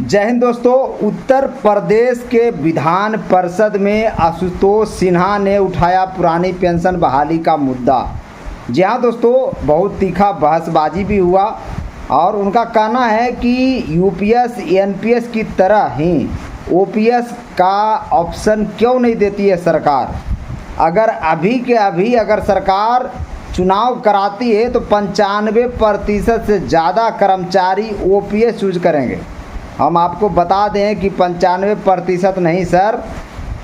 जय हिंद दोस्तों। उत्तर प्रदेश के विधान परिषद में आशुतोष सिन्हा ने उठाया पुरानी पेंशन बहाली का मुद्दा। जी हाँ दोस्तों, बहुत तीखा बहसबाजी भी हुआ और उनका कहना है कि यूपीएस एनपीएस की तरह ही ओपीएस का ऑप्शन क्यों नहीं देती है सरकार। अगर अभी के अभी अगर सरकार चुनाव कराती है तो 95% से ज़्यादा कर्मचारी ओपीएस चूज करेंगे। हम आपको बता दें कि 95% नहीं सर,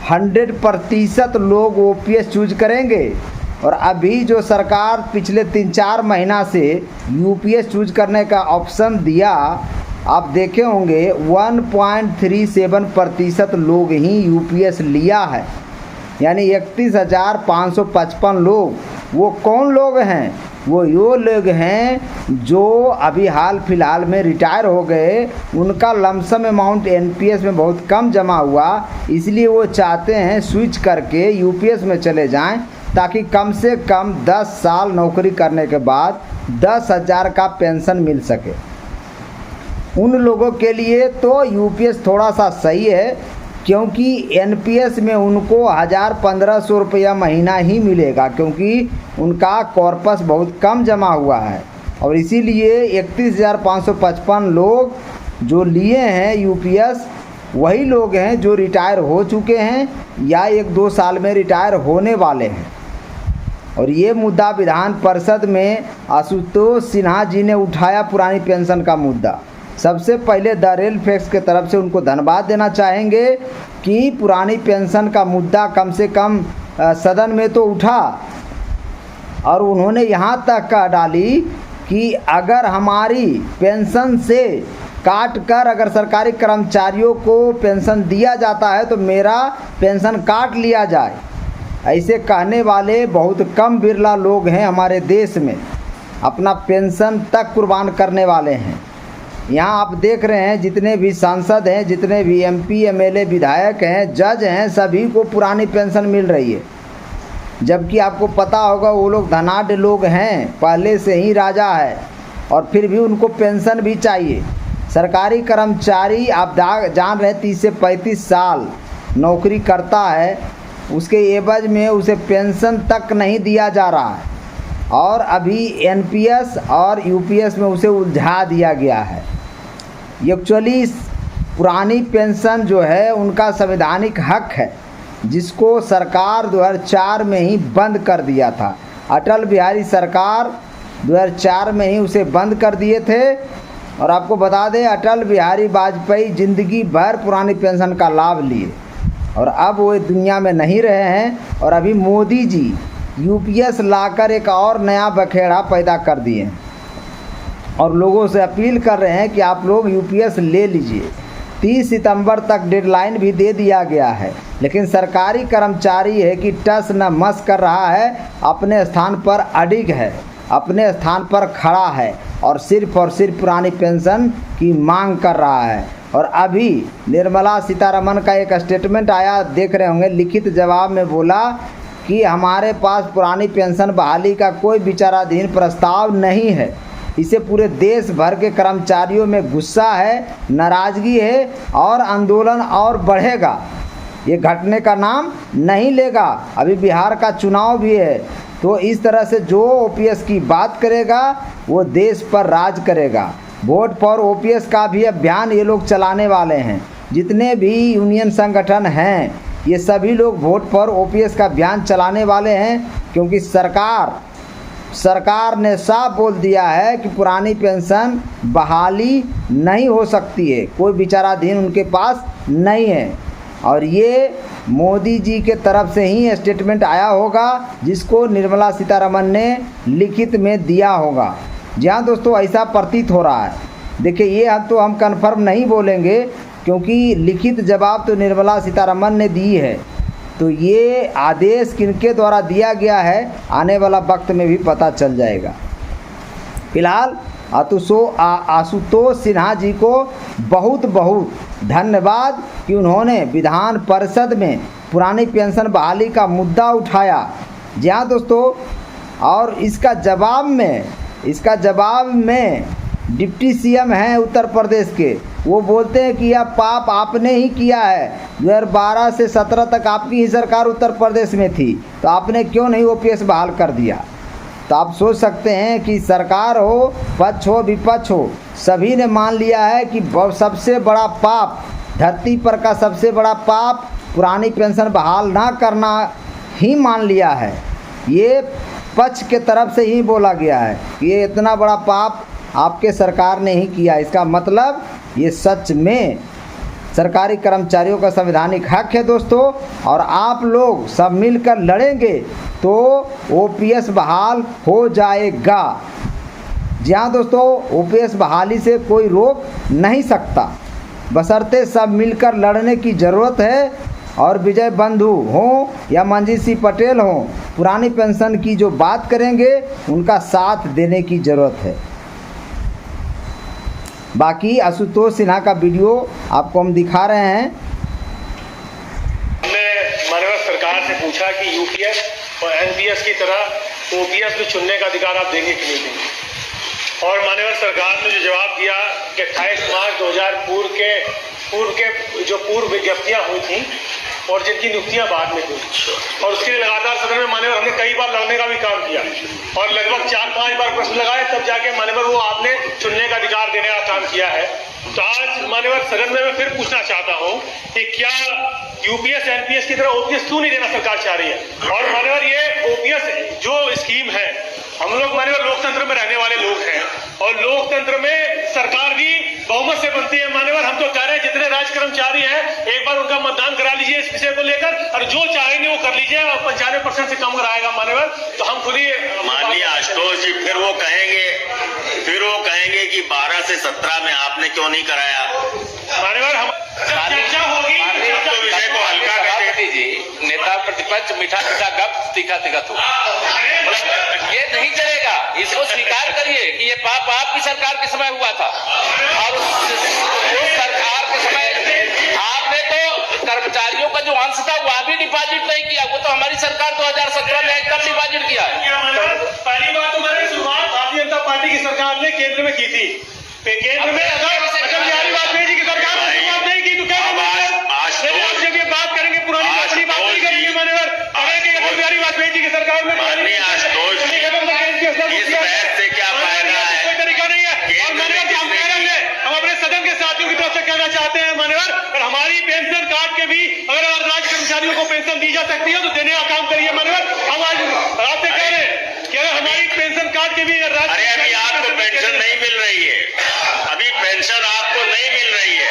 100% लोग ओपीएस चूज करेंगे। और अभी जो सरकार पिछले 3-4 महीना से यूपीएस चूज करने का ऑप्शन दिया, आप देखे होंगे 1.37% लोग ही यूपीएस लिया है, यानी 31,555 लोग। वो कौन लोग हैं? वो लोग हैं जो अभी हाल फिलहाल में रिटायर हो गए, उनका लमसम अमाउंट एनपीएस में बहुत कम जमा हुआ, इसलिए वो चाहते हैं स्विच करके यूपीएस में चले जाएं, ताकि कम से कम 10 साल नौकरी करने के बाद 10,000 का पेंशन मिल सके। उन लोगों के लिए तो यूपीएस थोड़ा सा सही है, क्योंकि एनपीएस में उनको 1,000-1,500 रुपया महीना ही मिलेगा, क्योंकि उनका कॉर्पस बहुत कम जमा हुआ है। और इसीलिए 31,555 लोग जो लिए हैं यूपीएस, वही लोग हैं जो रिटायर हो चुके हैं या 1-2 साल में रिटायर होने वाले हैं। और ये मुद्दा विधान परिषद में आशुतोष सिन्हा जी ने उठाया, पुरानी पेंशन का मुद्दा। सबसे पहले द रेल फैक्स के तरफ से उनको धन्यवाद देना चाहेंगे कि पुरानी पेंशन का मुद्दा कम से कम सदन में तो उठा, और उन्होंने यहाँ तक कह डाली कि अगर हमारी पेंशन से काट कर अगर सरकारी कर्मचारियों को पेंशन दिया जाता है तो मेरा पेंशन काट लिया जाए। ऐसे कहने वाले बहुत कम बिरला लोग हैं हमारे देश में, अपना पेंशन तक कुर्बान करने वाले हैं। यहाँ आप देख रहे हैं जितने भी सांसद हैं, जितने भी एमपी एमएलए विधायक हैं, जज हैं, सभी को पुरानी पेंशन मिल रही है। जबकि आपको पता होगा वो लोग धनाढ़ लोग हैं, पहले से ही राजा है, और फिर भी उनको पेंशन भी चाहिए। सरकारी कर्मचारी आप जान रहे हैं 30 से 35 साल नौकरी करता है, उसके एवज में उसे पेंशन तक नहीं दिया जा रहा है, और अभी एनपीएस और यूपीएस में उसे उलझा दिया गया है। एक्चुअली पुरानी पेंशन जो है उनका संवैधानिक हक है, जिसको सरकार 2004 में ही बंद कर दिया था। अटल बिहारी सरकार 2004 में ही उसे बंद कर दिए थे। और आपको बता दें, अटल बिहारी वाजपेयी ज़िंदगी भर पुरानी पेंशन का लाभ लिए, और अब वो दुनिया में नहीं रहे हैं। और अभी मोदी जी यूपीएस लाकर एक और नया बखेड़ा पैदा कर दिए हैं, और लोगों से अपील कर रहे हैं कि आप लोग यूपीएस ले लीजिए। 30 सितंबर तक डेडलाइन भी दे दिया गया है, लेकिन सरकारी कर्मचारी है कि टस न मस कर रहा है, अपने स्थान पर अडिग है, अपने स्थान पर खड़ा है, और सिर्फ पुरानी पेंशन की मांग कर रहा है। और अभी निर्मला सीतारमण का एक स्टेटमेंट आया, देख रहे होंगे, लिखित जवाब में बोला कि हमारे पास पुरानी पेंशन बहाली का कोई विचाराधीन प्रस्ताव नहीं है। इसे पूरे देश भर के कर्मचारियों में गुस्सा है, नाराज़गी है, और आंदोलन और बढ़ेगा। ये घटने का नाम नहीं लेगा। अभी बिहार का चुनाव भी है, तो इस तरह से जो ओपीएस की बात करेगा वो देश पर राज करेगा। वोट फॉर ओपीएस का भी अभियान ये लोग चलाने वाले हैं। जितने भी यूनियन संगठन हैं, ये सभी लोग वोट फॉर ओपीएस का अभियान चलाने वाले हैं, क्योंकि सरकार ने साफ बोल दिया है कि पुरानी पेंशन बहाली नहीं हो सकती है, कोई विचाराधीन उनके पास नहीं है। और ये मोदी जी के तरफ से ही स्टेटमेंट आया होगा, जिसको निर्मला सीतारमण ने लिखित में दिया होगा। जी हाँ दोस्तों, ऐसा प्रतीत हो रहा है। देखिए, ये हम कन्फर्म नहीं बोलेंगे, क्योंकि लिखित जवाब तो निर्मला सीतारमण ने दी है, तो ये आदेश किनके द्वारा दिया गया है आने वाला वक्त में भी पता चल जाएगा। फिलहाल आशुतोष सिन्हा जी को बहुत बहुत धन्यवाद कि उन्होंने विधान परिषद में पुरानी पेंशन बहाली का मुद्दा उठाया। जी हाँ दोस्तों, और इसका जवाब में डिप्टी सीएम हैं उत्तर प्रदेश के, वो बोलते हैं कि यह पाप आपने ही किया है। 2012 से 17 तक आपकी ही सरकार उत्तर प्रदेश में थी, तो आपने क्यों नहीं ओपीएस बहाल कर दिया। तो आप सोच सकते हैं कि सरकार हो, पक्ष हो, विपक्ष हो, सभी ने मान लिया है कि सबसे बड़ा पाप, धरती पर का सबसे बड़ा पाप पुरानी पेंशन बहाल ना करना ही मान लिया है। ये पक्ष के तरफ से ही बोला गया है कि ये इतना बड़ा पाप आपके सरकार ने ही किया। इसका मतलब ये सच में सरकारी कर्मचारियों का संवैधानिक हक है दोस्तों, और आप लोग सब मिलकर लड़ेंगे तो ओपीएस बहाल हो जाएगा। जी हाँ दोस्तों, ओपीएस बहाली से कोई रोक नहीं सकता, बशर्ते सब मिलकर लड़ने की ज़रूरत है। और विजय बंधु हों या मंजीत सिंह पटेल हों, पुरानी पेंशन की जो बात करेंगे उनका साथ देने की ज़रूरत है। बाकी आशुतोष सिन्हा का वीडियो आपको हम दिखा रहे हैं। हमने माननीय सरकार से पूछा कि यूपीएस और एनपीएस की तरह ओपीएस भी चुनने का अधिकार आप देंगे कि नहीं देंगे। और माननीय सरकार ने जो जवाब दिया कि 28 मार्च 2000 पूर्व विज्ञप्तियां हुई थी और जिनकी नियुक्तियां बाद में हुई, और उसके लिए लगातार सदन में मान्यवर हमने कई बार लड़ने का भी काम किया और लगभग 4-5 बार प्रश्न लगाए, तब जाके मान्यवर वो आपने चुनने का अधिकार देने का काम किया है। तो आज मान्यवर सदन में मैं फिर पूछना चाहता हूं कि क्या यूपीएस एनपीएस की तरह ओपीएस क्यों नहीं देना सरकार चाह रही है। और मान्यवर ये ओपीएस जो स्कीम है, हम लोग मान्यवर लोकतंत्र में रहने वाले लोग हैं और लोकतंत्र में सरकार भी बहुमत से बनती है। मान्यवर हम तो कह रहे हैं जितने राज्य कर्मचारी हैं एक बार उनका मतदान करा लीजिए इस विषय को लेकर, और जो चाहेंगे वो कर लीजिए, और 95% से कम कराएगा मान्यवर, तो हम खुद ही माननीय आशुतोष जी फिर वो कहेंगे कि 12 से 17 में आपने क्यों नहीं कराया। मान्यवर हम चर्चा होगी तो विषय को हल्का कर दीजिए। नेता प्रतिपक्ष मीठा मीठा गप तीखा तीखा तो ये नहीं चलेगा। इसको स्वीकार करिए कि ये पाप आपकी सरकार के समय हुआ था, और उस सरकार के समय आपने तो कर्मचारियों का जो अंश था वह भी डिपॉजिट नहीं किया। वो तो हमारी सरकार 2017 में एकदम डिपॉजिट किया है। पहली बात तो मैंने शुरुआत भारतीय जनता पार्टी की सरकार ने केंद्र में की थी। केंद्र में अटल बिहारी वाजपेयी जी की सरकार ने शुरुआत नहीं की तो क्या आप जब ये बात करेंगे पुरानी बात नहीं करेंगे मान्यवर, करेंगे अटल बिहारी वाजपेयी जी की सरकार में से क्या फायदा है, कोई तरीका नहीं है। और मान्यवर हम कह रहे हैं, हम अपने सदन के साथियों की तरफ से कहना चाहते हैं मान्यवर, और हमारी पेंशन कार्ड के भी अगर राज्य कर्मचारियों को पेंशन दी जा सकती है तो देने का काम करिए मान्यवर। हम आज आपसे कह रहे हैं कि अगर हमारी पेंशन कार्ड के भी अरे अभी आपको पेंशन नहीं मिल रही है, अभी पेंशन आपको नहीं मिल रही है।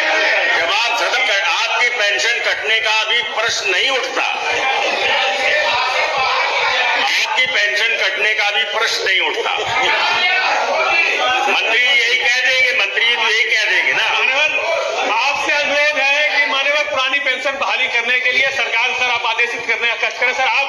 जब आप सदन आपकी पेंशन कटने का अभी प्रश्न नहीं उठता, आपकी पेंशन कटने का भी प्रश्न नहीं उठता। मंत्री यही कह देंगे, मंत्री तो यही कह देंगे ना। मान्यवर आपसे अनुरोध है कि मान्यवर पुरानी पेंशन बहाली करने के लिए सरकार सर आप आदेशित करने का कष्ट करें। सर आप